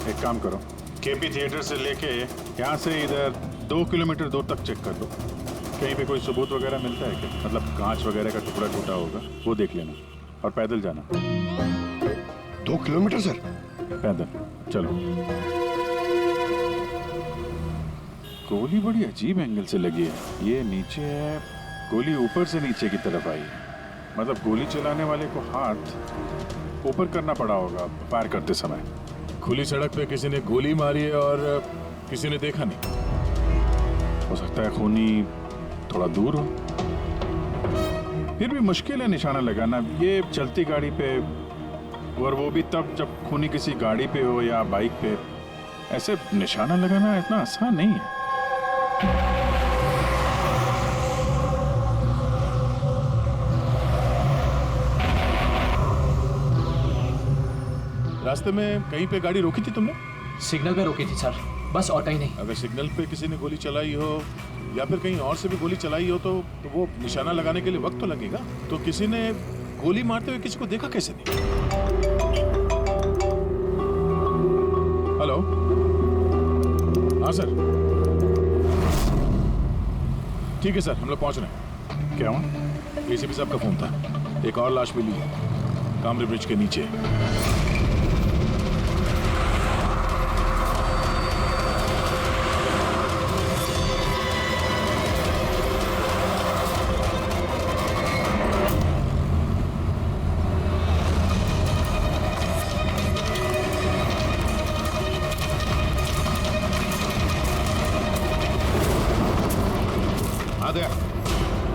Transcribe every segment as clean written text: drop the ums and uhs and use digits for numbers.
एक काम करो, केपी थिएटर से लेके यहाँ से इधर 2 किलोमीटर दूर तक चेक कर लो। कहीं पे कोई सबूत वगैरह मिलता है क्या? मतलब कांच वगैरह का टुकड़ा टूटा होगा, वो देख लेना। और पैदल जाना। 2 किलोमीटर सर? पैदल चलो। गोली बड़ी अजीब एंगल से लगी है। ये नीचे है, गोली ऊपर से नीचे की तरफ आई है। मतलब गोली चलाने वाले को हाथ ऊपर करना पड़ा होगा फायर करते समय। खुली सड़क पे किसी ने गोली मारी है और किसी ने देखा नहीं। हो सकता है खूनी थोड़ा दूर हो। फिर भी मुश्किल है निशाना लगाना ये चलती गाड़ी पे, और वो भी तब जब खूनी किसी गाड़ी पे हो या बाइक पे। ऐसे निशाना लगाना इतना आसान नहीं है। रास्ते में कहीं पे गाड़ी रोकी थी तुमने? सिग्नल पे रोकी थी सर, बस और कहीं नहीं। अगर सिग्नल पे किसी ने गोली चलाई हो या फिर कहीं और से भी गोली चलाई हो तो वो निशाना लगाने के लिए वक्त तो लगेगा। तो किसी ने गोली मारते हुए किसी को देखा कैसे नहीं? हेलो, हाँ सर, ठीक है सर, हम लोग पहुंच रहे हैं। क्या हुआ? एसीपी साहब का फोन था, एक और लाश मिली है कामरे ब्रिज के नीचे।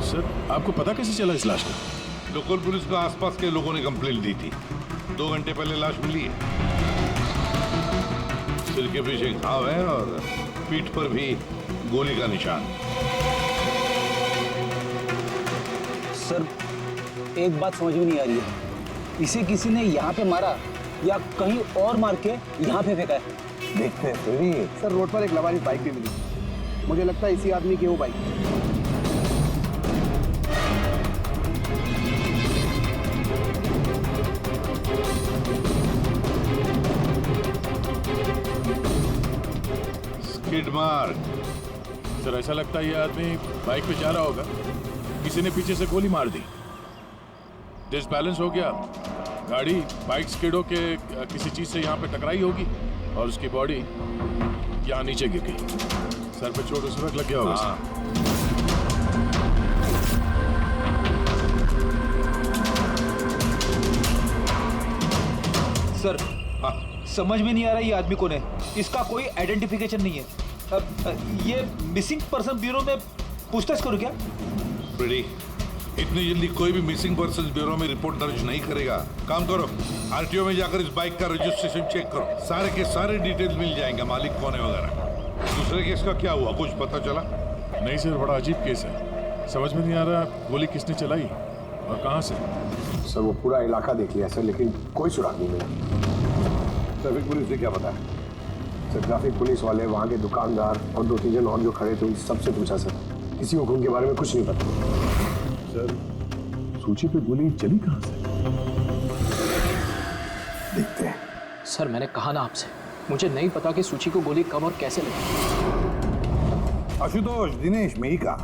सर, आपको पता कैसे चला इस लाश का? लोकल पुलिस को आसपास के लोगों ने कंप्लेंट दी थी। 2 घंटे पहले लाश मिली है। सिर के पीछे घाव है और पीठ पर भी गोली का निशान। सर, एक बात समझ में नहीं आ रही है, इसे किसी ने यहाँ पे मारा या कहीं और मार के यहाँ पे फेंका है? देखते हैं फिर भी। सर, रोड पर एक लवारिस बाइक भी मिली। मुझे लगता है इसी आदमी की वो बाइक। Skid mark. सर, ऐसा लगता है ये आदमी बाइक पे जा रहा होगा, किसी ने पीछे से गोली मार दी, डिसबैलेंस हो गया, गाड़ी बाइक स्किड के किसी चीज से यहाँ पे टकराई होगी और उसकी बॉडी यहाँ नीचे गिर गई। सर पे चोट उस वक्त लग गया होगा। सर, समझ में नहीं आ रहा ये आदमी कौन है। इसका कोई आइडेंटिफिकेशन नहीं है। ये मिसिंग पर्सन ब्यूरो में पूछताछ करूं क्या? प्रीति, इतनी जल्दी कोई भी मिसिंग पर्सन ब्यूरो में रिपोर्ट दर्ज नहीं करेगा। काम करो, आरटीओ में जाकर इस बाइक का रजिस्ट्रेशन चेक करो। सारे के सारे डिटेल्स मिल जाएंगे, मालिक कौन है वगैरह। दूसरे केस का क्या हुआ, कुछ पता चला? नहीं सर, बड़ा अजीब केस है, समझ में नहीं आ रहा गोली किसने चलाई और कहाँ से। सर, वो पूरा इलाका देख लिया सर, लेकिन कोई सुराग नहीं मिला। ट्रैफिक पुलिस से क्या पता है? सर, ट्रैफिक पुलिस वाले, वहाँ के दुकानदार और 2-3 जन और जो खड़े थे उन सबसे पूछा सर, किसी को खून के बारे में कुछ नहीं पता। सर, सूची पे गोली चली कहाँ से? देखते हैं। सर, मैंने कहा ना आपसे, मुझे नहीं पता कि सूची को गोली कब और कैसे लगी। आशुतोष, दिनेश, मेहिका,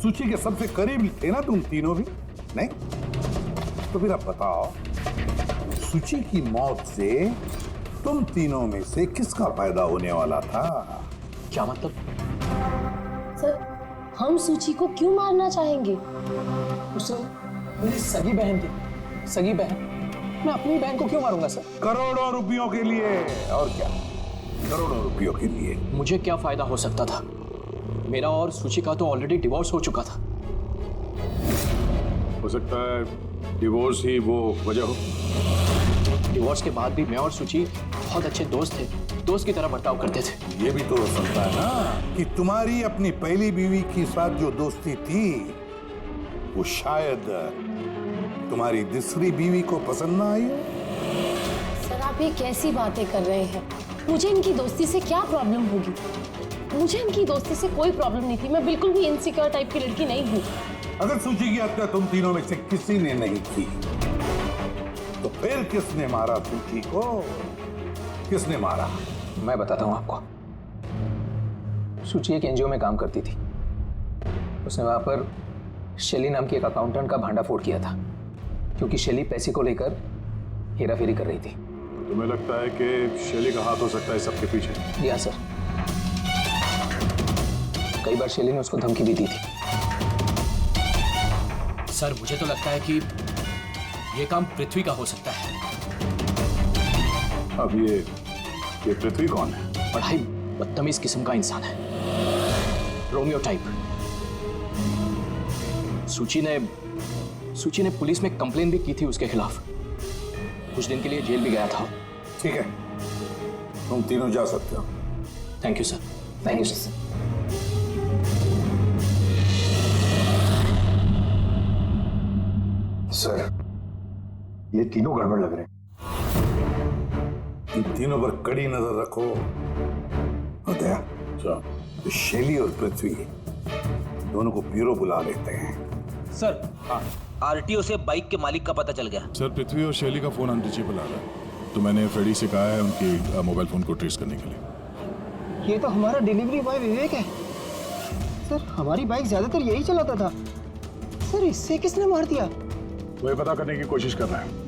सूची के सबसे करीब थे ना तुम तीनों भी? नहीं? तो फिर अब बताओ, सूची की मौत से तुम तीनों में से किसका फायदा होने वाला था? क्या मतलब? सर, हम सूची को क्यों मारना चाहेंगे? उसे मेरी सगी बहन थी, सगी बहन। मैं अपनी बहन को क्यों मारूंगा सर? करोड़ों रुपयों के लिए। और क्या? करोड़ों रुपयों के लिए। मुझे क्या फायदा हो सकता था? मेरा और सूची का तो ऑलरेडी डिवोर्स हो चुका था। हो सकता है डिवोर्स ही वो वजह हो। डिवोर्स के बाद भी मैं और सूची बहुत अच्छे दोस्त थे, दोस्त की तरह बर्ताव करते थे। ये भी तो हो सकता है ना कि तुम्हारी अपनी पहली बीवी के साथ जो दोस्ती थी वो शायद तुम्हारी दूसरी बीवी को पसंद ना आई। सर, आप ये कैसी बातें कर रहे हैं? मुझे इनकी दोस्ती से क्या प्रॉब्लम होगी? मुझे इनकी दोस्ती से कोई प्रॉब्लम नहीं थी। मैं बिल्कुल भी इनसिक्योर टाइप की लड़की नहीं हूँ। अगर सूची की हत्या तुम तीनों में से किसी ने नहीं की तो फिर किसने मारा सूची को? किसने मारा? मैं बताता हूं आपको। सूची एक एनजीओ में काम करती थी। उसने वहां पर शैली नाम की एक अकाउंटेंट का भांडाफोड़ किया था, क्योंकि शैली पैसे को लेकर हेराफेरी कर रही थी। तुम्हें लगता है कि शैली का हाथ हो सकता है सबके पीछे? जी हाँ सर, कई बार शैली ने उसको धमकी भी दी थी। सर मुझे तो लगता है कि ये काम पृथ्वी का हो सकता है। अब ये पृथ्वी कौन है? बड़ा ही बदतमीज किस्म का इंसान है, रोमियो टाइप। सूची ने पुलिस में कंप्लेन भी की थी उसके खिलाफ। कुछ दिन के लिए जेल भी गया था। ठीक है, तुम तीनों जा सकते हो। Thank you sir. Thank you sir. Sir, ये तीनों गड़बड़ लग रहे हैं। इन तीनों पर कड़ी नजर रखो। दया, तो शैली और पृथ्वी दोनों को ब्यूरो बुला लेते हैं। सर, आरटीओ से बाइक के मालिक का पता चल गया। सर पृथ्वी और शैली का फोन अनरीचेबल आ रहा है, तो मैंने फ्रेडी से कहा है उनकी मोबाइल फोन को ट्रेस करने के लिए। ये तो हमारा डिलीवरी बॉय विवेक है। सर, हमारी बाइक ज्यादातर यही चलाता था। सर, इससे किसने मार दिया? वही पता करने की कोशिश कर रहे हैं।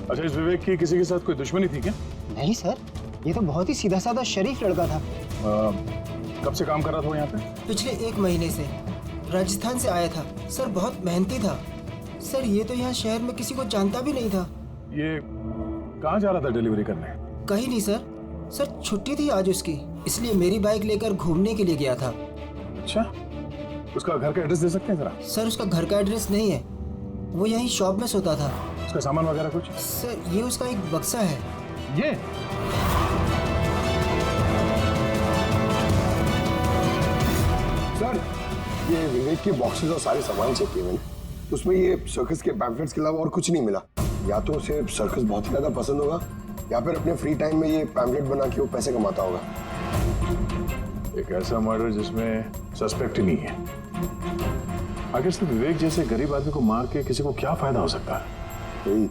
अच्छा, इस विवेक की किसी के साथ कोई दुश्मनी थी क्या? नहीं सर, ये तो बहुत ही सीधा साधा शरीफ लड़का था। कब से काम कर रहा था वो यहाँ पे? पिछले 1 महीने से। राजस्थान से आया था। सर बहुत मेहनती था। सर ये तो यहाँ शहर में किसी को जानता भी नहीं था। ये कहाँ जा रहा था डिलीवरी करने? कहीं नहीं सर। सर छुट्टी थी आज उसकी, इसलिए मेरी बाइक लेकर घूमने के लिए गया था। अच्छा, उसका घर का एड्रेस दे सकते हैं जरा? सर उसका घर का एड्रेस नहीं है, वो यहीं शॉप में सोता था। उसका सामान वगैरह कुछ? सर ये उसका एक बक्सा है। ये सर, ये विवेक के बॉक्सेस और सारे सामान चेक किए मैंने। उसमें ये सर्कस के पैम्फलेट्स के अलावा और कुछ नहीं मिला। या तो उसे सर्कस बहुत ही ज्यादा पसंद होगा, या फिर अपने फ्री टाइम में ये पैम्फलेट बना के वो पैसे कमाता होगा। एक ऐसा मर्डर जिसमें सस्पेक्ट ही नहीं है। आखिर से विवेक जैसे गरीब आदमी को मार के किसी को क्या फायदा हो सकता है? यही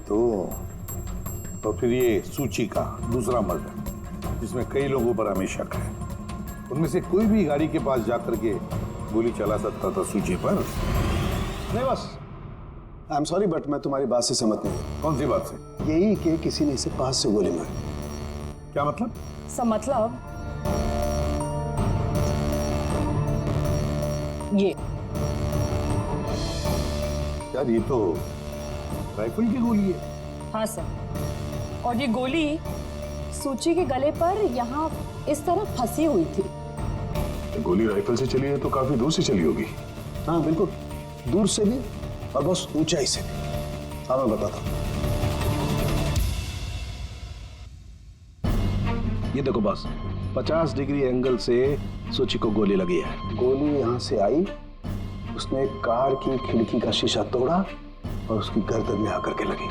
तो फिर ये सूची का दूसरा मर्डर, जिसमें कई लोगों पर हमें शक है। उनमें से कोई भी गाड़ी के पास जाकर के गोली चला सकता था सूची पर। नहीं बस, आई एम सॉरी बट मैं तुम्हारी बात से सहमत नहीं हूँ। कौन सी बात से? यही कि किसी ने इसे पास से गोली मारी। क्या मतलब? मतलब ये यार, ये तो राइफल की गोली है। हाँ सर, और ये गोली सूची के गले पर यहाँ इस तरह फंसी हुई थी। गोली राइफल से चली है तो काफी दूर से चली होगी। हाँ बिल्कुल, दूर से भी और बहुत ऊंचाई से भी। हाँ मैं बताता हूँ। ये देखो बस, 50 डिग्री एंगल से सूची को गोली लगी है। गोली यहाँ से आई, उसने कार की खिड़की का शीशा तोड़ा और उसकी गर्दन में आकर के लगी।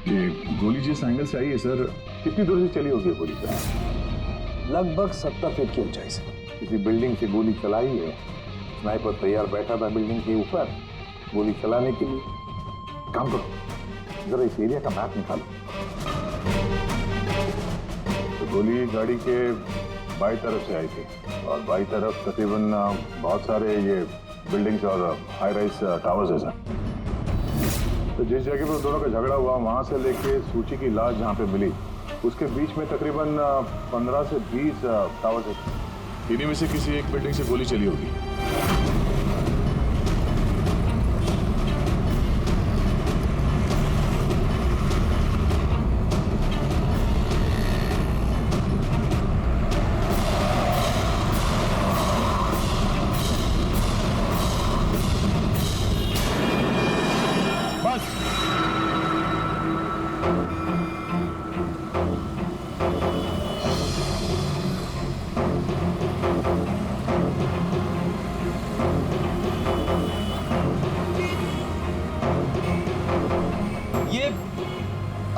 ये गोली जिस एंगल से आई है सर, कितनी दूर से चली होगी गोली सर? लगभग 70 फीट की ऊंचाई से। किसी बिल्डिंग से गोली चलाई है। स्नाइपर तैयार बैठा था बिल्डिंग के ऊपर गोली चलाने के लिए। काम करो, जरा इस एरिया का मैप निकालो। तो गोली गाड़ी के बाई तरफ से आई थी, और बाई तरफ तकरीबन बहुत सारे ये बिल्डिंग्स और हाई राइज टावर्स है सर। तो जिस जगह पर दोनों का झगड़ा हुआ, वहां से लेके सूची की लाश जहां पे मिली, उसके बीच में तकरीबन 15 से 20 टावर्स है। इन्हीं में से किसी एक बिल्डिंग से गोली चली होगी।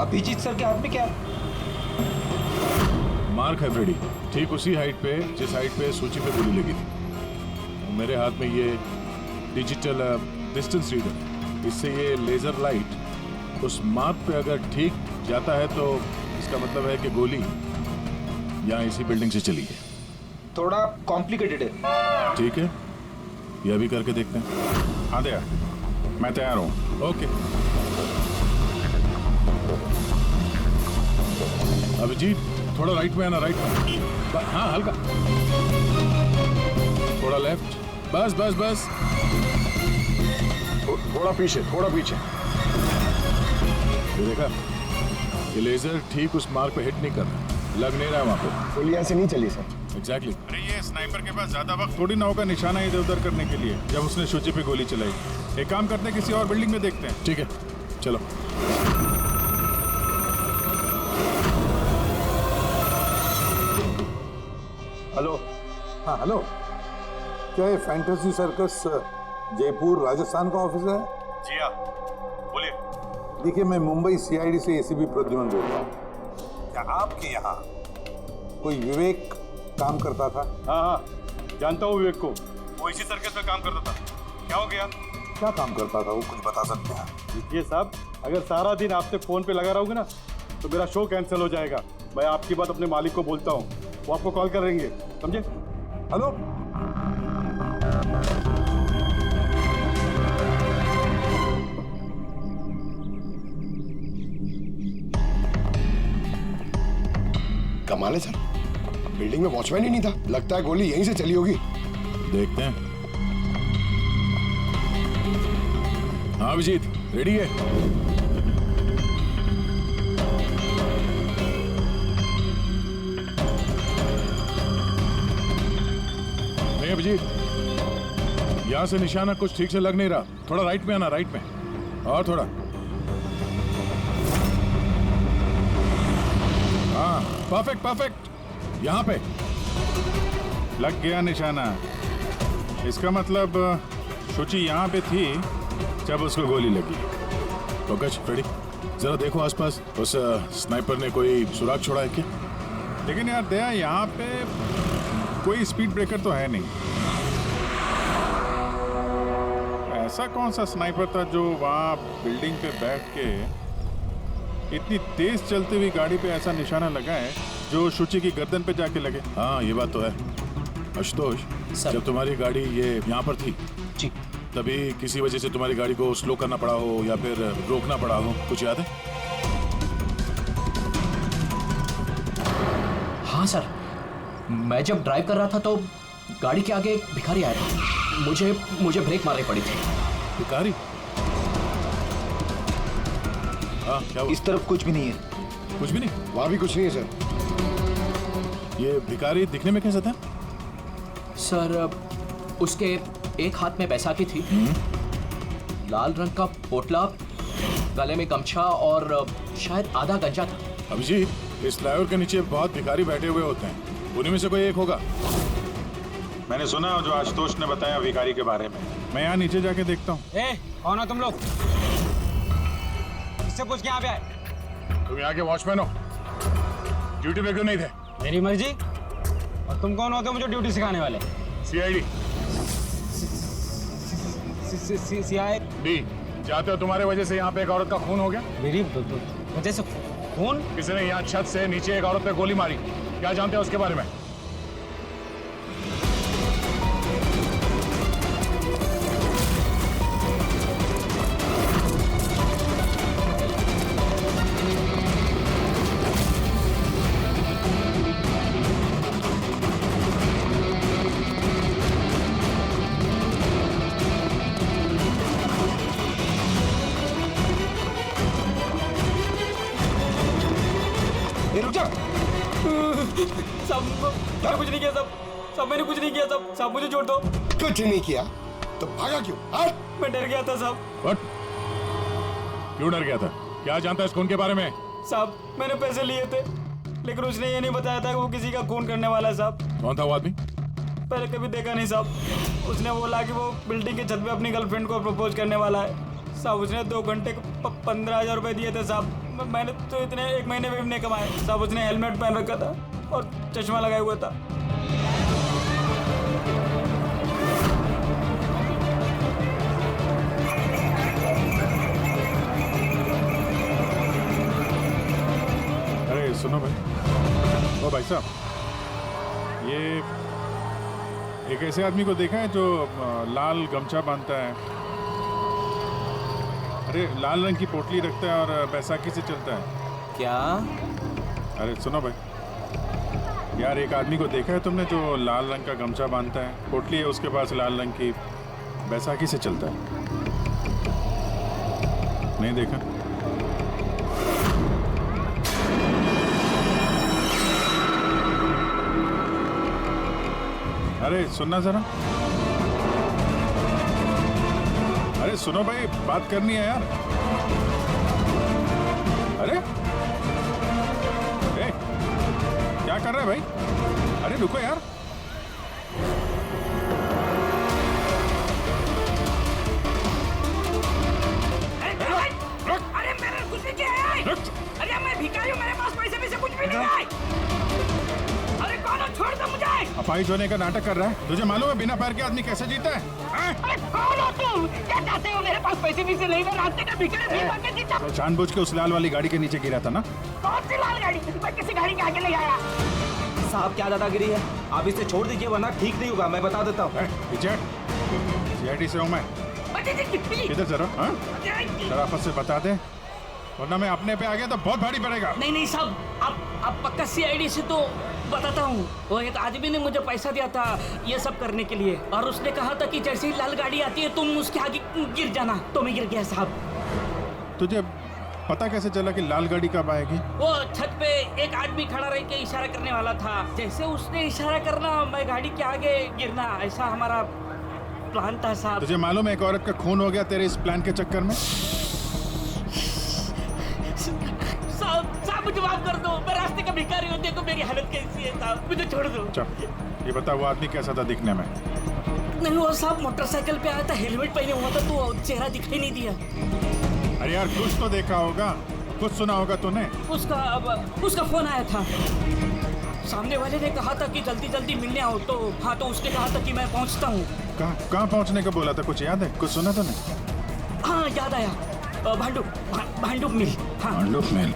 अभिजीत सर के हाथ में क्या? मार्क है फ्रेडी, ठीक उसी हाइट पे जिस हाइट पे सूची पे गोली लगी थी। मेरे हाथ में ये डिजिटल डिस्टेंस रीडर है। इससे ये लेजर लाइट उस मार्क पे अगर ठीक जाता है तो इसका मतलब है कि गोली यहाँ इसी बिल्डिंग से चली है। थोड़ा कॉम्प्लिकेटेड है। ठीक है, यह भी करके देखते हैं। हाँ दया, मैं तैयार हूँ। ओके। अभिजीत, थोड़ा राइट में आना, राइट में। हाँ, हल्का थोड़ा लेफ्ट। बस बस बस, थोड़ा पीछे, थोड़ा पीछे। ये देखा, ये लेजर ठीक उस मार्क पे हिट नहीं कर रहा, लग नहीं रहा वहां पे। गोली ऐसे नहीं चली सर। एग्जैक्टली। अरे ये स्नाइपर के पास ज्यादा वक्त थोड़ी ना होगा निशाना इधर उधर करने के लिए, जब उसने शुचि पे गोली चलाई। एक काम करते हैं, किसी और बिल्डिंग में देखते हैं। ठीक है, चलो। हेलो। हाँ हेलो, क्या ये फैंटेसी सर्कस जयपुर राजस्थान का ऑफिस है? जी हाँ, बोलिए। देखिए, मैं मुंबई सीआईडी से एसीपी प्रद्युमन बोल रहा हूँ। क्या आपके यहाँ कोई विवेक काम करता था? हाँ हाँ, जानता हूँ विवेक को, वो इसी सर्कस में काम करता था। क्या हो गया? क्या काम करता था वो, कुछ बता सकते हैं? देखिए साहब, अगर सारा दिन आपसे फोन पे लगा रहोगे ना तो मेरा शो कैंसिल हो जाएगा। मैं आपकी बात अपने मालिक को बोलता हूँ, वो आपको कॉल करेंगे, समझे? हेलो। कमाल है सर, बिल्डिंग में वॉचमैन ही नहीं था। लगता है गोली यहीं से चली होगी। देखते हैं। हाँ अभिजीत, रेडी है? नहीं अभिजीत, यहां से निशाना कुछ ठीक से लग नहीं रहा। थोड़ा राइट में आना, राइट में, और थोड़ा। हाँ, परफेक्ट परफेक्ट। यहाँ पे लग गया निशाना। इसका मतलब शुचि यहाँ पे थी जब उसको गोली लगी। पंकज, रेडी? जरा देखो आसपास, उस स्नाइपर ने कोई सुराग छोड़ा है क्या? लेकिन यार दया, यहाँ पे कोई स्पीड ब्रेकर तो है नहीं। ऐसा कौन सा स्नाइपर था जो वहाँ बिल्डिंग पे बैठ के इतनी तेज चलती हुई गाड़ी पे ऐसा निशाना लगाए जो शुचि की गर्दन पे जाके लगे? हाँ, ये बात तो है। आशुतोष, जब तुम्हारी गाड़ी ये यहाँ पर थी जी, तभी किसी वजह से तुम्हारी गाड़ी को स्लो करना पड़ा हो या फिर रोकना पड़ा हो, कुछ याद है? हाँ सर, मैं जब ड्राइव कर रहा था तो गाड़ी के आगे एक भिखारी आया था। मुझे ब्रेक मारनी पड़ी थी। भिखारी? हाँ, क्या हुआ? इस तरफ कुछ भी नहीं है। कुछ भी नहीं? वहां भी कुछ नहीं है सर। ये भिखारी दिखने में कैसा था? सर, उसके एक हाथ में बैसाखी थी, लाल रंग का पोटला, गले में गमछा और शायद आधा गंजा था। अभिजीत, इस फ्लाईओवर के नीचे बहुत भिखारी बैठे हुए होते हैं, उन्हीं में से कोई एक होगा। मैंने सुना जो आशुतोष ने बताया भिखारी के बारे में। मैं यहाँ नीचे जाके देखता हूँ। कौन हो तुम लोग? इससे पूछ के यहाँ पे आए? तुम यहाँ के वॉचमैन हो? ड्यूटी पे क्यों नहीं थे? मेरी मर्जी। और तुम कौन होते हो मुझे ड्यूटी सिखाने वाले? सीआईडी। सीआईडी? चाहते हो तुम्हारे वजह से यहाँ पे एक औरत का खून हो गया? मेरी वजह से खून? किसी ने यहाँ छत से नीचे एक औरत पे गोली मारी। क्या जानते हो उसके बारे में? मैंने कुछ नहीं किया सब मैंने कुछ नहीं किया सब मुझे छोड़ दो। कुछ नहीं किया तो भागा क्यों? मैं डर गया था साहब। What? क्यों डर गया था? क्या जानता है इस खून के बारे में? साहब, मैंने पैसे लिए थे, लेकिन उसने ये नहीं बताया था कि वो किसी का खून करने वाला है साहब। कौन था वो आदमी? पहले कभी देखा नहीं साहब। उसने बोला कि वो बिल्डिंग की छत पे अपनी गर्लफ्रेंड को प्रपोज करने वाला है साहब। उसने 2 घंटे को 15,000 रुपए दिए थे साहब। मैंने तो इतने 1 महीने में भी नहीं कमाए साहब। उसने हेलमेट पहन रखा था और चश्मा लगाया हुआ था। सुनो भाई, ओ भाई साहब, ये एक ऐसे आदमी को देखा है जो लाल गमछा बांधता है, अरे लाल रंग की पोटली रखता है और बैसाखी से चलता है। क्या? अरे सुनो भाई यार, एक आदमी को देखा है तुमने जो लाल रंग का गमछा बांधता है, पोटली है उसके पास लाल रंग की, बैसाखी से चलता है? नहीं देखा? अरे सुनना जरा, अरे सुनो भाई, बात करनी है यार। अरे ए, क्या कर रहा है भाई? अरे रुको यार। अरे मेरे कुछ नहीं किया है। अरे मैं भिखारी हूँ, मेरे पास पैसे भी से कुछ भी नहीं है। अरे कौन हो? छोड़ दो मुझे। अपाहिज होने का नाटक कर रहा है। तुझे मालूम है बिना पैर के आदमी कैसे जीता है? अरे कौन हो तुम? क्या चाहते हो? मेरे पास पैसे भी से नहीं, मैं रास्ते का भिखारी भी बन के जीता। तो जानबूझ के उस लाल वाली गाड़ी के नीचे गिरा था ना? कौन सी लाल गाड़ी? मैं किसी गाड़ी के आगे नहीं आया। साहब क्या दादागिरी है, आप इसे छोड़ दीजिए वरना ठीक नहीं होगा, मैं बता देता हूँ। CID से हूँ मैं। किधर जरा, हाँ? शराफत से बता दे, वरना मैं अपने पे आ गया तो बहुत भारी पड़ेगा। नहीं नहीं साहब, आप पक्का CID से तो बताता हूँ। वो एक आदमी ने मुझे पैसा दिया था ये सब करने के लिए, और उसने कहा था कि जैसे ही लाल गाड़ी आती है तुम उसके आगे गिर जाना, तो मैं गिर गया साहब। तुझे पता कैसे चला कि लाल गाड़ी कब आएगी? वो छत पे एक आदमी खड़ा रह के इशारा करने वाला था, जैसे उसने इशारा करना मैं गाड़ी के आगे गिरना, ऐसा हमारा प्लान था साहब। तुझे मालूम है एक औरत का खून हो गया तेरे इस प्लान के चक्कर में? साहब मुझे माफ कर दो, मैं रास्ते का भिखारी हूँ, देखो मेरी हालत कैसी है साहब, मुझे छोड़ दो। चल ये बता, वो आदमी कैसा था दिखने में? नहीं वो साहब मोटरसाइकिल पे आया था, हेलमेट पहने हुआ था, तो चेहरा दिखाई नहीं दिया। अरे यार कुछ तो देखा होगा, कुछ सुना होगा तूने? उसका फोन आया था, सामने वाले ने कहा था कि जल्दी जल्दी मिलने आओ, तो हाँ तो उसने कहा था कि मैं पहुँचता हूँ। कहाँ पहुँचने का बोला था, कुछ याद है? कुछ सुना तूने? हाँ याद आया, भांडुप मिल। हाँ भांडुप मिल,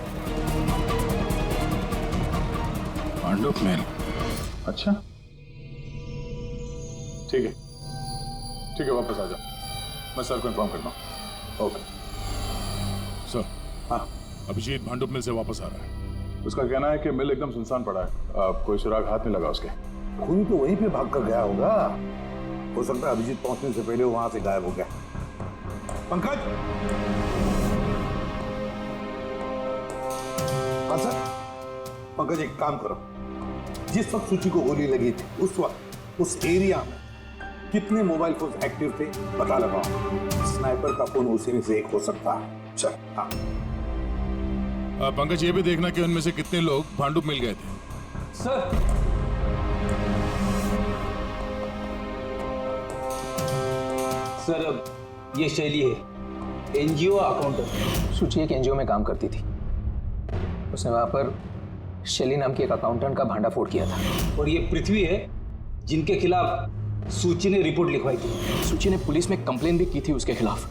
भांडुप मिल, अच्छा ठीक है वापस आ जाओ, मैं सर को इन्फॉर्म करता हूँ। Okay sir. हाँ अभिजीत भांडुप मिल से वापस आ रहा है। उसका कहना है कि मिल एकदम सुनसान पड़ा है, कोई सुराग हाथ नहीं लगा उसके। खूनी तो वहीं पे भाग कर गया होगा, हो सकता है अभिजीत पहुंचने से पहले वो वहां से गायब हो गया। पंकज, हाँ सर। पंकज एक काम करो, जिस वक्त सूची को गोली लगी थी उस वक्त उस एरिया में कितने मोबाइल फोन एक्टिव थे पता लगाओ, स्नाइपर का फोन उसी में से एक हो सकता है। चल हाँ। पंकज ये भी देखना कि उनमें से कितने लोग भांडुप मिल गए थे। सर अब ये शैली है, NGO अकाउंटेंट। सूची एक NGO में काम करती थी, उसने वहां पर शैली नाम की एक अकाउंटेंट का भांडाफोड़ किया था। और ये पृथ्वी है जिनके खिलाफ सूची ने रिपोर्ट लिखवाई थी। सूची ने पुलिस में कंप्लेन भी की थी उसके खिलाफ,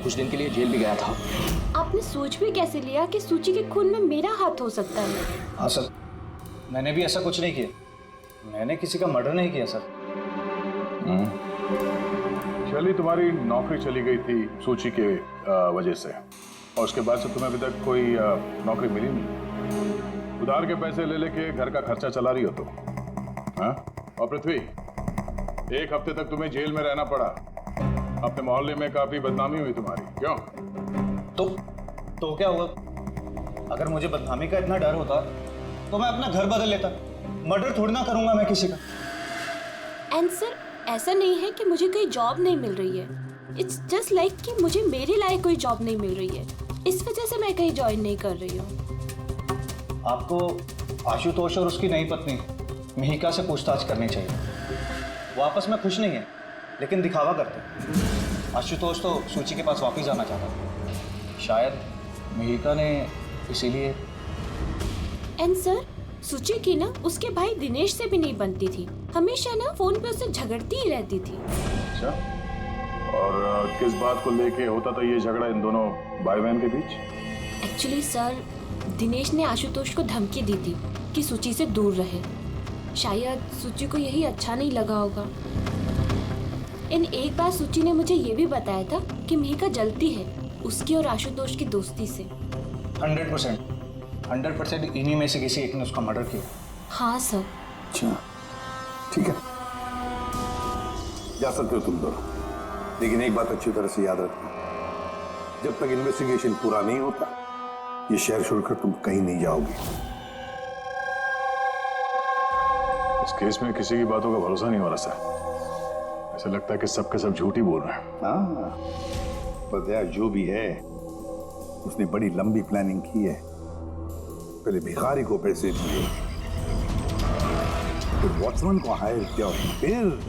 कुछ दिन के लिए जेल भी गया था। आपने सोच भी कैसे लिया कि सूची के खून में मेरा हाथ हो सकता है? हाँ सर, मैंने भी ऐसा कुछ नहीं किया, मैंने किसी का मर्डर नहीं किया सर। शैली तुम्हारी नौकरी चली गई थी सूची के वजह से, और उसके बाद से तुम्हें अभी तक कोई नौकरी मिली नहीं। उधार के पैसे ले लेके घर का खर्चा चला रही हो तुम, हाँ? और पृथ्वी, एक हफ्ते तक तुम्हें जेल में रहना पड़ा, अपने मोहल्ले में काफी बदनामी हुई तुम्हारी, क्यों? तो क्या हुआ? अगर मुझे बदनामी का इतना डर होता तो मैं अपना घर बदल लेता, मर्डर थोड़ी ना करूंगा मैं किसी का। एंड सर ऐसा नहीं है कि मुझे कोई जॉब नहीं मिल रही है, इट्स जस्ट लाइक कि मुझे मेरे लायक कोई जॉब नहीं मिल रही है, इस वजह से मैं कहीं ज्वाइन नहीं कर रही हूँ। आपको आशुतोष और उसकी नई पत्नी मिहिका से पूछताछ करनी चाहिए। वो आपस में खुश नहीं है लेकिन दिखावा करते। आशुतोष तो सूची के पास वापस जाना चाहता, शायद मिहिका ने इसीलिए। एंड सर सूची की ना उसके भाई दिनेश से भी नहीं बनती थी, हमेशा ना फोन पे उससे झगड़ती ही रहती थी। अच्छा, और किस बात को लेके होता था ये झगड़ा इन दोनों भाई बहन के बीच? एक्चुअली सर दिनेश ने आशुतोष को धमकी दी थी कि सूची से दूर रहे। शायद सूची को यही अच्छा नहीं लगा होगा। इन एक बार सूची ने मुझे ये भी बताया था कि मिहिका जलती है उसकी और आशुतोष की दोस्ती से। 100% इन्हीं में से किसी एक ने उसका मर्डर किया। हाँ सर। अच्छा ठीक है, जा सकते हो तुम दोनों, लेकिन एक बात अच्छी तरह से याद रखना, जब तक इन्वेस्टिगेशन पूरा नहीं होता ये शहर छोड़कर तुम कहीं नहीं जाओगे। इस केस में किसी की बातों का भरोसा नहीं हो रहा सर। ऐसा लगता है कि सब के सब झूठ ही बोल रहे हैं। हाँ, पर दया जो भी है उसने बड़ी लंबी प्लानिंग की है। पहले भिखारी को पैसे दिए, फिर वॉचमैन को हायर किया, फिर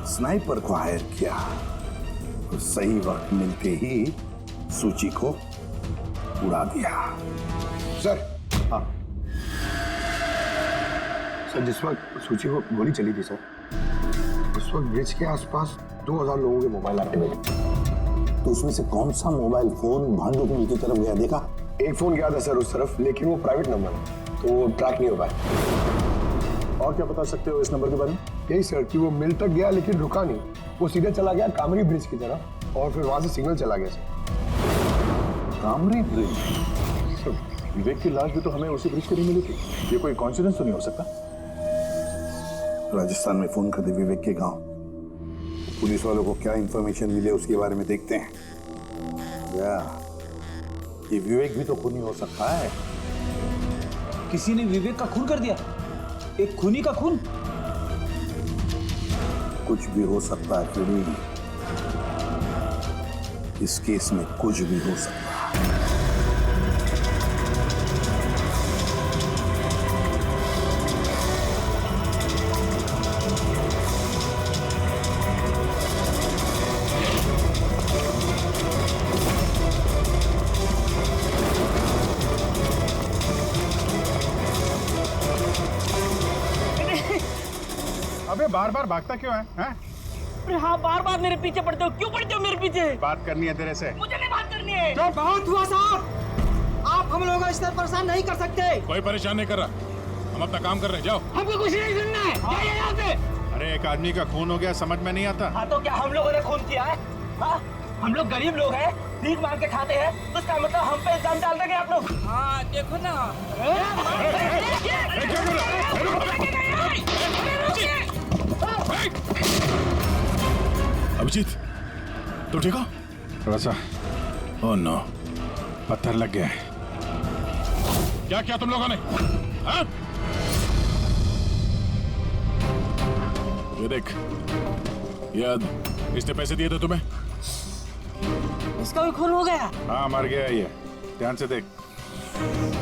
स्नाइपर को हायर किया, तो सही वक्त मिलते ही सूची को उड़ा दिया। सर। हाँ सर, जिस वक्त सूची को गोली चली थी सर, उस वक्त ब्रिज के आसपास 2000 लोगों के मोबाइल एक्टिव थे। तो उसमें से कौन सा मोबाइल फोन भांडुप मिल की तरफ गया देखा? एक फोन गया था सर उस तरफ, लेकिन वो प्राइवेट नंबर है तो वो ट्रैक नहीं हो पाया। और क्या बता सकते हो इस नंबर के बारे में? यही सर कि वो मिल तक गया लेकिन रुका नहीं, वो सीधे चला गया कामरी ब्रिज की तरफ और फिर वहां से सिग्नल चला गया सर। कामरी ब्रिज? विवेक की लाश भी तो हमें उसी ब्रिज के लिए मिली थी। ये कोई कॉन्सिडेंस तो नहीं हो सकता? राजस्थान में फोन कर दे विवेक के गांव, पुलिस वालों को क्या इंफॉर्मेशन मिले उसके बारे में देखते हैं। ये विवेक भी तो खूनी हो सकता है। किसी ने विवेक का खून कर दिया? एक खूनी का खून? कुछ भी हो सकता है फिर, इस केस में कुछ भी हो सकता है। अबे बार बार भागता क्यों है? हैं? अरे हाँ, बार बार मेरे पीछे पड़ते हो। क्यों पड़ते हो मेरे पीछे? बात करनी है तेरे से। मुझे नहीं बात करनी है। तो बहुत हुआ साहब, आप हम लोगों को इस तरह परेशान नहीं कर सकते। कोई परेशान नहीं कर रहा, हम अपना काम कर रहे हैं। जाओ। हमको कुछ नहीं सुनना है। जाइए यहाँ से। अरे एक आदमी का खून हो गया, समझ में नहीं आता। हाँ तो क्या हम लोगों ने खून किया है? हाँ, हम लोग गरीब लोग हैं, भीख मांग के खाते हैं, तो इसका मतलब हम पे इल्जाम डाल देंगे आप लोग? हाँ देखो ना। अभिजीत, तुम ठीक हो? थोड़ा सा। ओह नो, पत्थर लग गया है। क्या किया तुम लोगों ने? हाँ? ये देख, इसने पैसे दिए थे तुम्हें? इसका भी खून हो गया? हाँ मर गया ये, ध्यान से देख।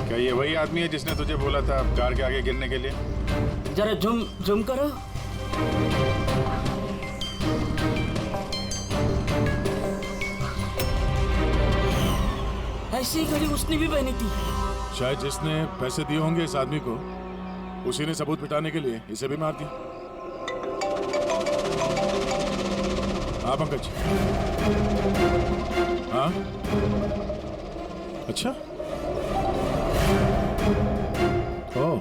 क्या ये वही आदमी है जिसने तुझे बोला था कार के आगे गिरने के लिए? जरा जूम करो। ऐसी घड़ी उसने भी पहनी थी। शायद जिसने पैसे दिए होंगे इस आदमी को, उसी ने सबूत मिटाने के लिए इसे भी मार दिया। हाँ पंकज। हाँ अच्छा। ओह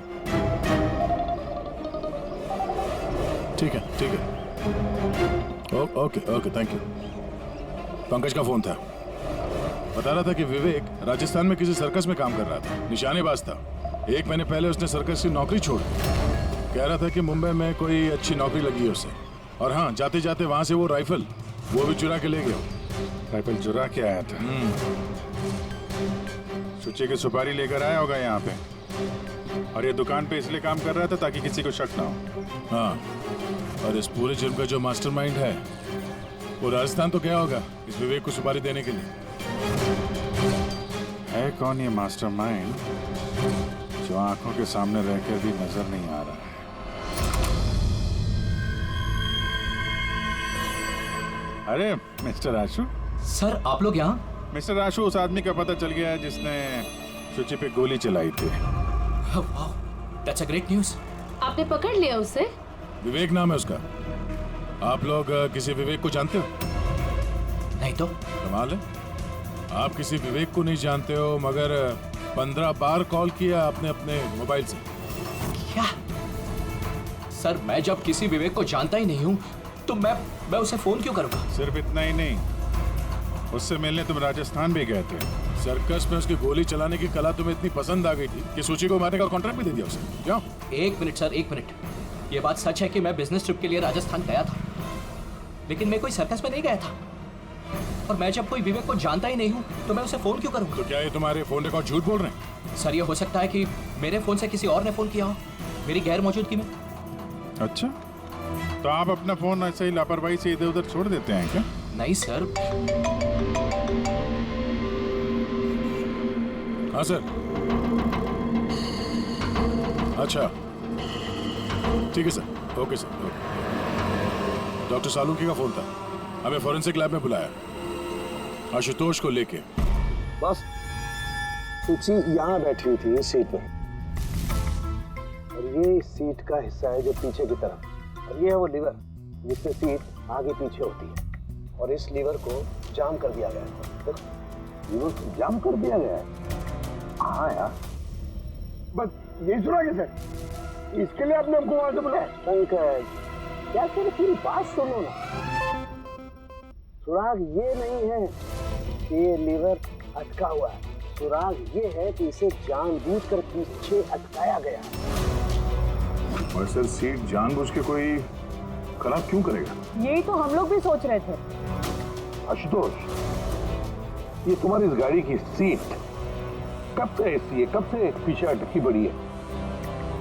ठीक है ठीक है। Okay thank you. पंकज का फोन था, बता रहा था कि विवेक राजस्थान में किसी सर्कस में काम कर रहा था, निशानेबाज था। 1 महीने पहले उसने सर्कस की नौकरी छोड़ दी। कह रहा था कि मुंबई में कोई अच्छी नौकरी लगी है उसे। और हाँ, जाते जाते वहां से वो राइफल वो भी चुरा के ले गया। राइफल चुरा के आया था? सूची की सुपारी लेकर आया होगा यहाँ पे, और ये दुकान पे इसलिए काम कर रहा था ताकि किसी को शक ना हो। हाँ, और इस पूरे जुर्म का जो मास्टरमाइंड है वो राजस्थान तो गया होगा इस विवेक को सुपारी देने के लिए। है कौन ये मास्टरमाइंड जो आंखों के सामने रहकर भी नजर नहीं आ रहा है? अरे मिस्टर आशु। सर आप लोग यहाँ? मिस्टर आशु, उस आदमी का पता चल गया है जिसने सूची पे गोली चलाई थी। वाह, दैट्स अ ग्रेट न्यूज़। आपने पकड़ लिया उसे? विवेक नाम है उसका। आप लोग किसी विवेक को जानते हो? नहीं तो। कमाल है, आप किसी विवेक को नहीं जानते हो, मगर 15 बार कॉल किया आपने अपने मोबाइल से। क्या सर, मैं जब किसी विवेक को जानता ही नहीं हूं तो मैं उसे फोन क्यों करूंगा? सिर्फ इतना ही नहीं, उससे मिलने तुम राजस्थान भी गए थे। सर्कस में उसकी गोली चलाने की कला तुम्हें इतनी पसंद आ गई थी कि सूची को मारने का कॉन्ट्रैक्ट भी दे दिया उसे। क्यों? एक मिनट सर, एक मिनट। ये बात सच है कि मैं बिजनेस ट्रिप के लिए राजस्थान गया था, लेकिन मैं कोई सर्कस में नहीं गया था। और मैं जब कोई विवेक को जानता ही नहीं हूँ तो मैं उसे फोन क्यों करूँ? तो क्या ये तुम्हारे फोन रिकॉर्ड झूठ बोल रहे हैं? सर, ये हो सकता है कि मेरे फोन से किसी और ने फोन किया हो मेरी गैर मौजूदगी में। अच्छा, तो आप अपना फोन ऐसे ही लापरवाही से इधर उधर छोड़ देते हैं क्या? नहीं सर। हाँ सर। अच्छा ठीक है sir, okay sir, okay. Doctor Salunke का फोन था, हमें फॉरेंसिक लैब में बुलाया आशुतोष को लेके। बस सूची यहाँ बैठी हुई थी इस सीट पे, और ये इस सीट का हिस्सा है जो पीछे की तरफ, और ये है वो लीवर जिससे सीट आगे पीछे होती है, और इस लीवर को जाम कर दिया गया है। देखो, लीवर को जाम कर दिया गया है। हाँ यार, बस यही सुना कैसे? इसके लिए आपने हमको वहां से बुलाया? पंकज, क्या तेरी पूरी बात सुनो ना। सुराग ये नहीं है कि ये लीवर अटका हुआ है, सुराग ये है कि इसे जानबूझकर पीछे अटकाया गया है। और सर, सीट जानबूझ के कोई खराब क्यों करेगा? यही तो हम लोग भी सोच रहे थे। आशुतोष, ये तुम्हारी इस गाड़ी की सीट कब से ऐसी है, कब से पीछे अटकी पड़ी है?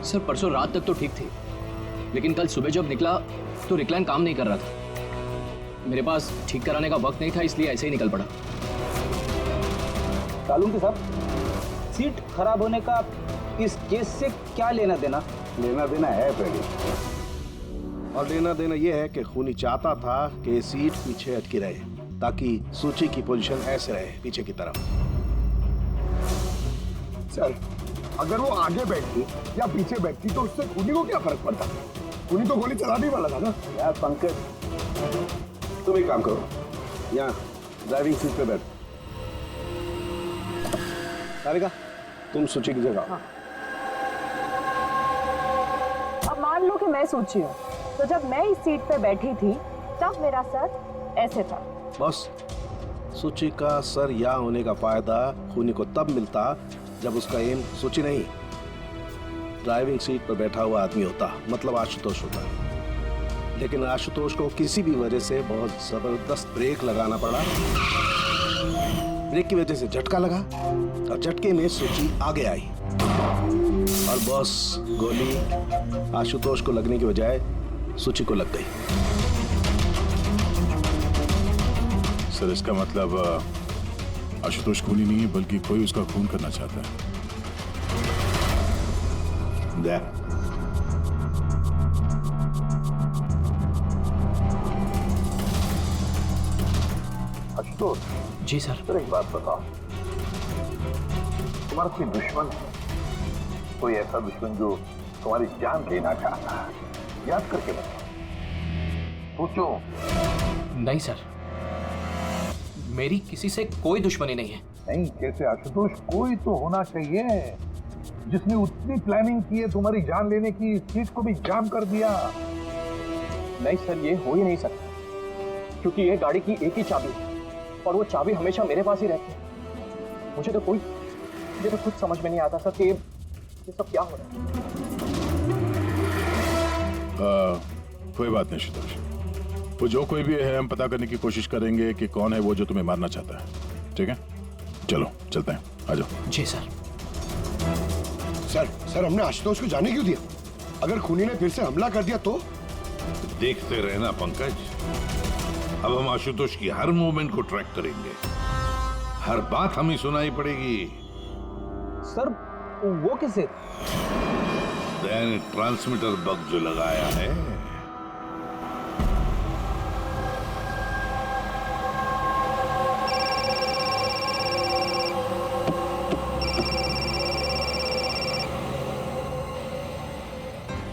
सर, परसों रात तक तो ठीक थी, लेकिन कल सुबह जब निकला तो रिक्लाइन काम नहीं कर रहा था। मेरे पास ठीक कराने का वक्त नहीं था, इसलिए ऐसे ही निकल पड़ा। सालुंकी साहब, सीट खराब होने का इस केस से क्या लेना देना? लेना देना है पहले, और लेना देना यह है कि खूनी चाहता था कि ये सीट पीछे अटकी रहे, ताकि सूची की पोजीशन ऐसे रहे पीछे की तरफ। सर, अगर वो आगे बैठती या पीछे बैठती तो उससे खूनी को क्या फर्क पड़ता? खूनी तो गोली चलाने वाला था ना। यार पंकज, तुम एक काम करो, यहाँ ड्राइविंग सीट पे बैठ। सारिका, तुम सूची की जगह। हाँ। अब मान लो कि मैं सूची हूँ, तो जब मैं इस सीट पे बैठी थी तब मेरा सर ऐसे था। बस सूची का सर यहाँ होने का फायदा खूनी को तब मिलता जब उसका एम सूची नहीं, ड्राइविंग सीट पर बैठा हुआ आदमी होता, मतलब आशुतोष होता। लेकिन आशुतोष को किसी भी वजह से बहुत जबरदस्त ब्रेक लगाना पड़ा। ब्रेक की वजह से झटका लगा और झटके में सूची आगे आई, और बस गोली आशुतोष को लगने की बजाय सूची को लग गई। सर, इसका मतलब आशुतोष खूनी नहीं है, बल्कि कोई उसका खून करना चाहता है। आशुतोष जी सर। सर, एक बात बताओ, तुम्हारा कोई दुश्मन है? कोई ऐसा दुश्मन जो तुम्हारी जान लेना चाहता है? याद करके बताओ, सोचो। नहीं सर, मेरी किसी से कोई दुश्मनी नहीं है। नहीं, कैसे आशुतोष, कोई तो होना चाहिए जिसने उतनी प्लानिंग की है तुम्हारी जान लेने की, इस सीट को भी जाम कर दिया। नहीं सर, ये हो ही नहीं सकता, क्योंकि ये गाड़ी की एक ही चाबी है और वो चाबी हमेशा मेरे पास ही रहती है। मुझे तो खुद समझ में नहीं आता सर कि ये सब क्या हो रहा है। कोई बात नहीं आशुतोष, वो जो कोई भी है हम पता करने की कोशिश करेंगे कि कौन है वो जो तुम्हें मारना चाहता है। ठीक है, चलो चलते हैं, आ जाओ। जी सर। सर, हमने आशुतोष को जाने क्यों दिया? अगर खूनी ने फिर से हमला कर दिया तो? देखते रहना पंकज, अब हम आशुतोष की हर मूवमेंट को ट्रैक करेंगे, हर बात हमें सुनाई पड़ेगी। सर, वो किसे? ट्रांसमीटर बग जो लगाया है।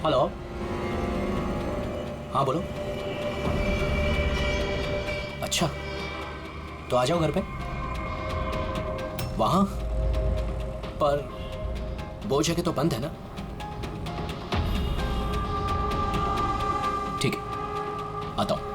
हेलो, हाँ बोलो। अच्छा, तो आ जाओ घर पे। वहां पर वो जगह तो बंद है ना? ठीक है, आता हूं।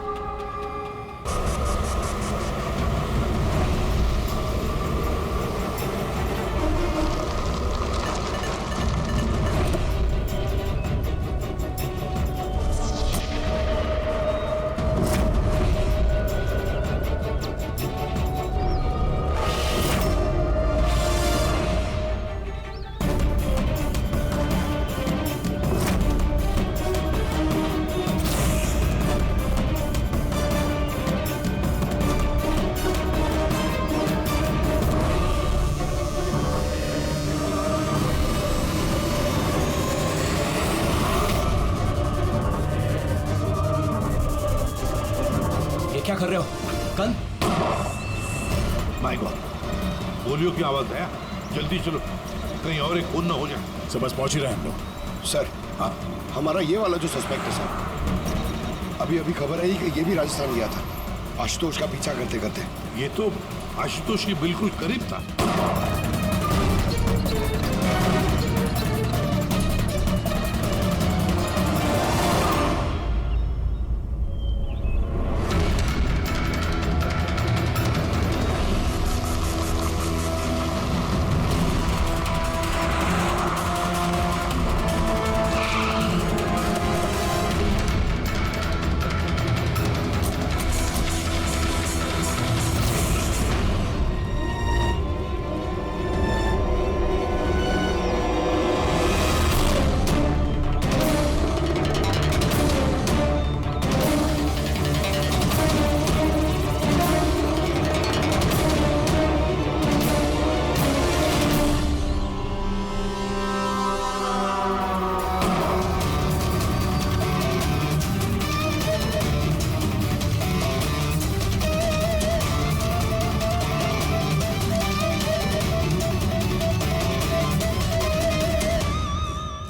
क्या कर रहे हो? कल माय गॉड, पोलियो की आवाज है। जल्दी चलो, कहीं और एक खून ना हो जाए। सब बस पहुंच ही रहे हैं हम लोग। सर, हाँ, हमारा ये वाला जो सस्पेक्ट है सर, अभी अभी खबर आई कि ये भी राजस्थान गया था आशुतोष का पीछा करते करते। ये तो आशुतोष के बिल्कुल करीब था।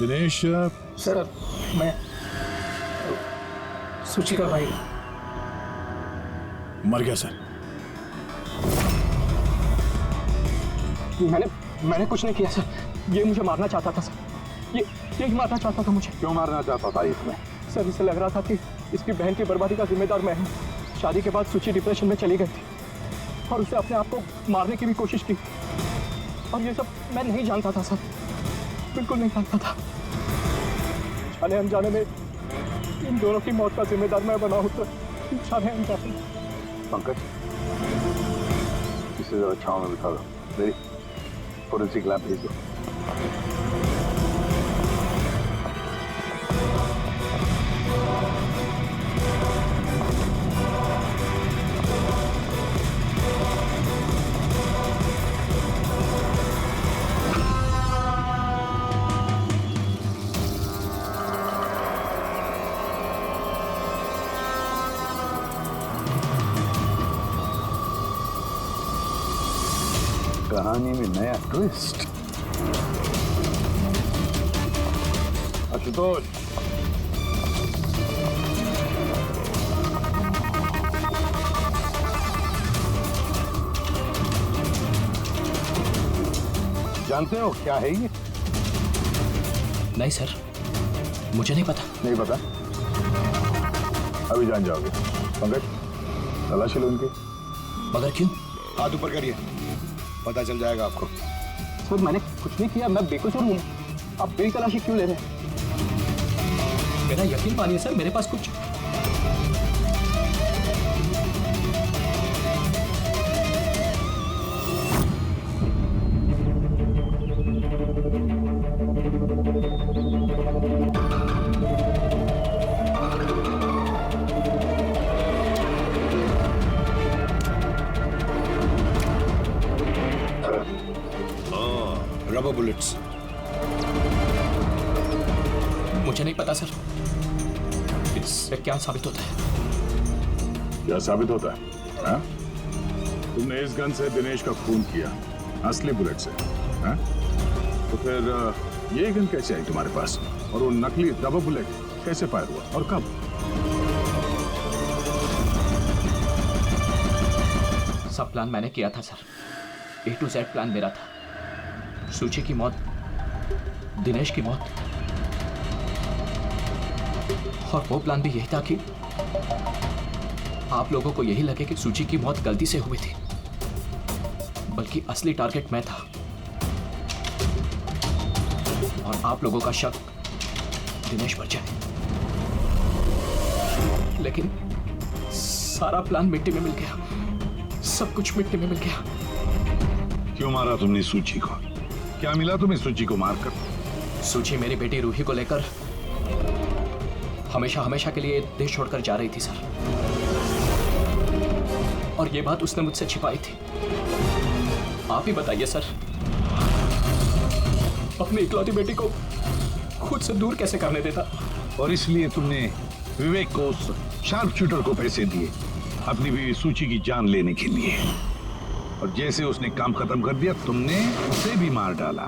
दिनेश, सर मैं सूची का भाई मर गया सर। मैंने कुछ नहीं किया सर। ये मुझे मारना चाहता था सर। ये मारना चाहता था मुझे। क्यों मारना चाहता था इसमें? सर इसे लग रहा था कि इसकी बहन की बर्बादी का जिम्मेदार मैं हूँ। शादी के बाद सूची डिप्रेशन में चली गई थी और उसे अपने आप को मारने की भी कोशिश की। और ये सब मैं नहीं जानता था सर, बिल्कुल नहीं जानता था। जाने अनजाने में इन दोनों की मौत का जिम्मेदार मैं बना हूँ। जाने अनजाने। पंकज, इसे जरा छांव में बिठा दो। मेरी फोरेंसिक लैब भेज दो। कहानी में नया ट्विस्ट। आशुतोष, जानते हो क्या है ये? नहीं सर, मुझे नहीं पता। नहीं पता? अभी जान जाओगे। पंकज, तलाशी लो उनकी। मगर क्यों? हाथ ऊपर करिए, पता चल जाएगा आपको। सर मैंने कुछ नहीं किया, मैं बेकसूर हूँ। आप मेरी तलाशी क्यों ले रहे हैं? मेरा यकीन मानिए सर, मेरे पास कुछ रबर बुलेट्स। मुझे नहीं पता सर, इससे क्या साबित होता है? क्या साबित होता है? हा? तुमने इस गन से दिनेश का खून किया, असली बुलेट से। हा? तो फिर ये गन कैसे आई तुम्हारे पास? और वो नकली रबर बुलेट कैसे फायर हुआ और कब? सब प्लान मैंने किया था sir. A to Z plan मेरा था। सूची की मौत, दिनेश की मौत, और वो प्लान भी यही था कि आप लोगों को यही लगे कि सूची की मौत गलती से हुई थी, बल्कि असली टारगेट मैं था। और आप लोगों का शक दिनेश पर जाए। लेकिन सारा प्लान मिट्टी में मिल गया, सब कुछ मिट्टी में मिल गया। क्यों मारा तुमने सूची को? क्या मिला तुम्हें सूची को मारकर? सूची मेरी बेटी रूही को लेकर हमेशा हमेशा के लिए देश छोड़कर जा रही थी सर, और ये बात उसने मुझसे छिपाई थी। आप ही बताइए सर, अपनी इकलौती बेटी को खुद से दूर कैसे करने देता? और इसलिए तुमने विवेक को, उस शार्प शूटर को पैसे दिए अपनी बीवी सूची की जान लेने के लिए, और जैसे उसने काम खत्म कर दिया तुमने उसे भी मार डाला।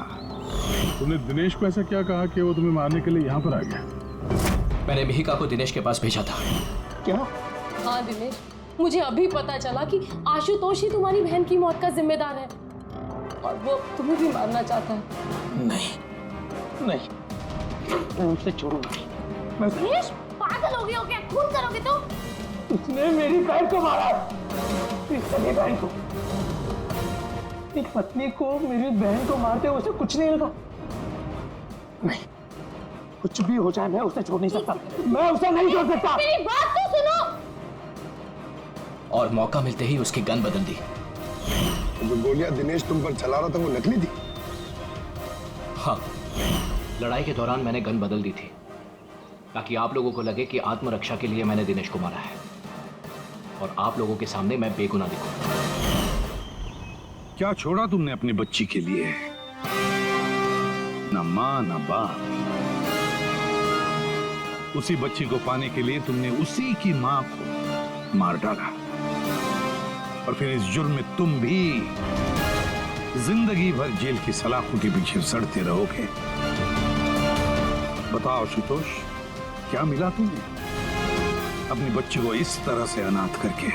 तुमने दिनेश को ऐसा क्या कहा कि वो तुम्हें मारने के लिए यहाँ पर आ गया? मैंने मिहिका को दिनेश के पास भेजा था। क्या? हाँ दिनेश, मुझे अभी पता चला कि आशुतोष ही तुम्हारी बहन की मौत का जिम्मेदार है, और वो तुम्हें भी मारना चाहता है। नहीं नहीं, मैं उसे छोड़ूंगा। दिनेश, पागल हो गए हो क्या? खून करोगे तो? उसने मेरी बहन को मारा, मेरी बहन को। एक पत्नी को मेरी बहन को मारते उसे कुछ नहीं लगा। नहीं, कुछ भी हो जाए मैं उसे छोड़ नहीं सकता, मैं उसे नहीं छोड़ सकता। मेरी बात तो सुनो। और मौका मिलते ही उसकी गन बदल दी। जो गोलियां दिनेश तुम पर चला रहा था वो नकली थी? हाँ, लड़ाई के दौरान मैंने गन बदल दी थी ताकि आप लोगों को लगे कि आत्मरक्षा के लिए मैंने दिनेश को मारा है, और आप लोगों के सामने मैं बेगुनाह दिखूं। क्या छोड़ा तुमने अपनी बच्ची के लिए? ना मां ना बाप। उसी बच्ची को पाने के लिए तुमने उसी की मां को मार डाला, और फिर इस जुर्म में तुम भी जिंदगी भर जेल की सलाखों के पीछे सड़ते रहोगे। बताओ आशुतोष, क्या मिला तुम्हें अपनी बच्ची को इस तरह से अनाथ करके?